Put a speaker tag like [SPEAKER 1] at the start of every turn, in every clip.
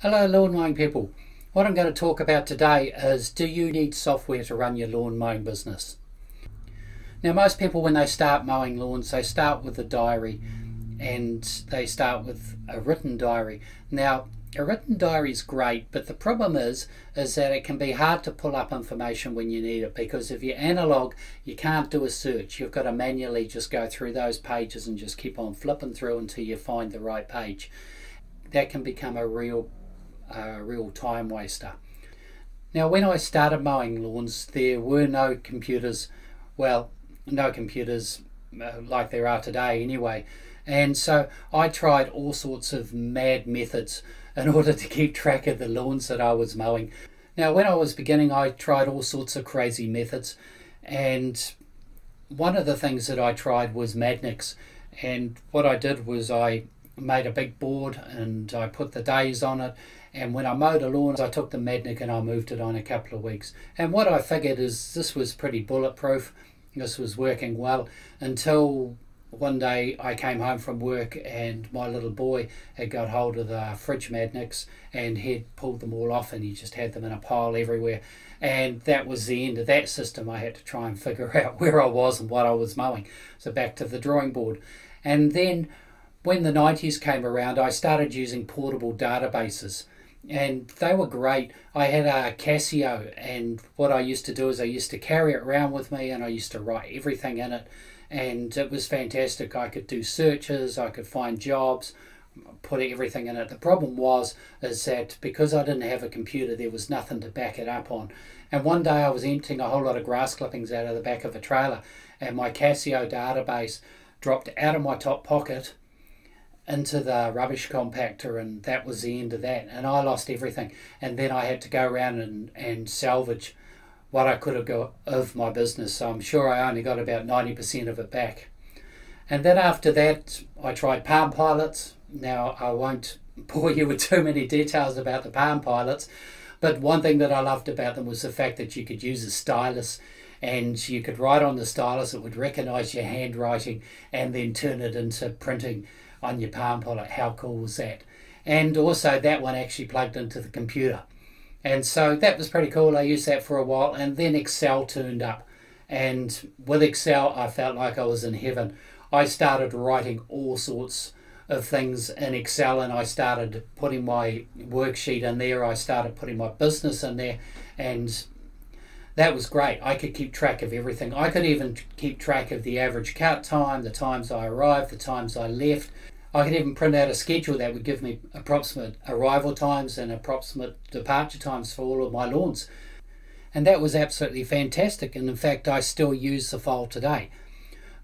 [SPEAKER 1] Hello lawn mowing people. What I'm going to talk about today is, do you need software to run your lawn mowing business? Now most people, when they start mowing lawns, they start with a diary and they start with a written diary. Now a written diary is great, but the problem is that it can be hard to pull up information when you need it, because if you're analog you can't do a search. You've got to manually just go through those pages and just keep on flipping through until you find the right page. That can become a real time waster. Now when I started mowing lawns, there were no computers, like there are today anyway, and so I tried all sorts of mad methods in order to keep track of the lawns that I was mowing. Now when I was beginning, I tried all sorts of crazy methods, and one of the things that I tried was Madnix. And what I did was I made a big board and I put the days on it, and when I mowed a lawn I took the Madnik and I moved it on a couple of weeks. And what I figured is this was pretty bulletproof, this was working well, until one day I came home from work and my little boy had got hold of the fridge Madniks and he'd pulled them all off and he just had them in a pile everywhere, and that was the end of that system. I had to try and figure out where I was and what I was mowing, so back to the drawing board. And then when the 90s came around, I started using portable databases, and they were great. I had a Casio, and what I used to do is I used to carry it around with me and I used to write everything in it, and it was fantastic. I could do searches, I could find jobs, put everything in it. The problem is that because I didn't have a computer, there was nothing to back it up on. And one day I was emptying a whole lot of grass clippings out of the back of a trailer, and my Casio database dropped out of my top pocket into the rubbish compactor, and that was the end of that, and I lost everything. And then I had to go around and salvage what I could have got of my business, so I'm sure I only got about 90% of it back. And then after that I tried Palm Pilots. Now I won't bore you with too many details about the Palm Pilots, but one thing that I loved about them was the fact that you could use a stylus, and you could write on the stylus, it would recognize your handwriting and then turn it into printing on your Palm Pilot. How cool was that? And also that one actually plugged into the computer, and so that was pretty cool. I used that for a while, and then Excel turned up, and with Excel I felt like I was in heaven. I started writing all sorts of things in Excel, and I started putting my worksheet in there, I started putting my business in there, and that was great. I could keep track of everything. I could even keep track of the average cut time, the times I arrived, the times I left. I could even print out a schedule that would give me approximate arrival times and approximate departure times for all of my lawns. And that was absolutely fantastic, and in fact I still use the file today.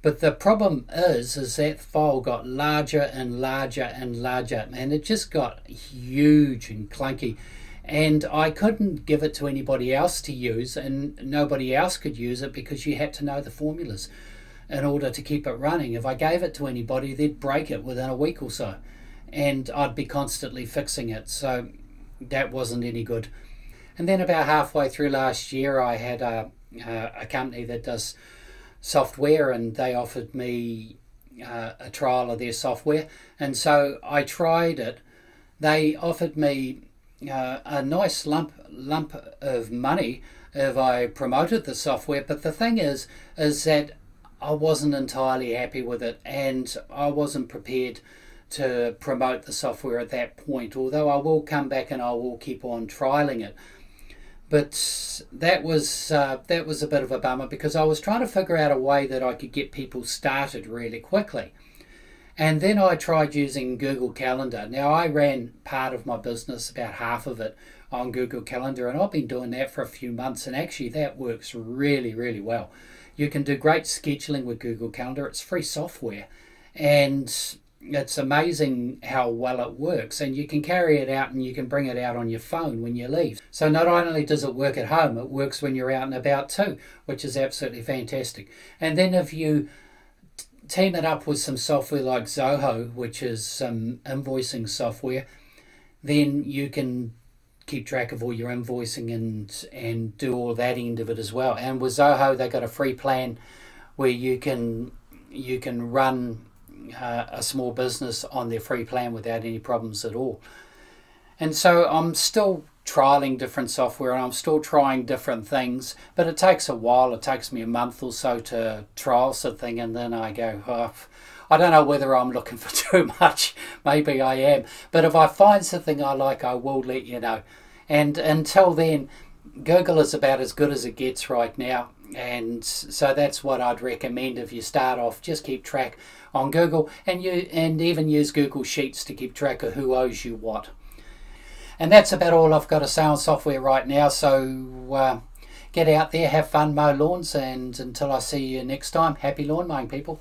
[SPEAKER 1] But the problem is that file got larger and larger and larger, and it just got huge and clunky. And I couldn't give it to anybody else to use, and nobody else could use it because you had to know the formulas in order to keep it running. If I gave it to anybody, they'd break it within a week or so, and I'd be constantly fixing it, so that wasn't any good. And then about halfway through last year, I had a company that does software, and they offered me a trial of their software, and so I tried it. They offered me a nice lump of money if I promoted the software, but the thing is that I wasn't entirely happy with it, and I wasn't prepared to promote the software at that point, although I will come back and I will keep on trialing it. But that was a bit of a bummer, because I was trying to figure out a way that I could get people started really quickly. And then I tried using Google Calendar. Now I ran part of my business, about half of it, on Google Calendar, and I've been doing that for a few months, and actually that works really, really well. You can do great scheduling with Google Calendar. It's free software, and it's amazing how well it works, and you can carry it out and you can bring it out on your phone when you leave. So not only does it work at home, it works when you're out and about too, which is absolutely fantastic. And then if you team it up with some software like Zoho, which is some invoicing software, then you can keep track of all your invoicing and do all that end of it as well. And with Zoho, they got a free plan where you can run a small business on their free plan without any problems at all. And so I'm still trialing different software and I'm still trying different things, but it takes a while. It takes me a month or so to trial something, and then I go, oh, I don't know whether I'm looking for too much. Maybe I am. But if I find something I like, I will let you know. And until then, Google is about as good as it gets right now. And so that's what I'd recommend if you start off. Just keep track on Google, and even use Google Sheets to keep track of who owes you what. And that's about all I've got to say on software right now. So get out there, have fun, mow lawns, and until I see you next time, happy lawn mowing, people.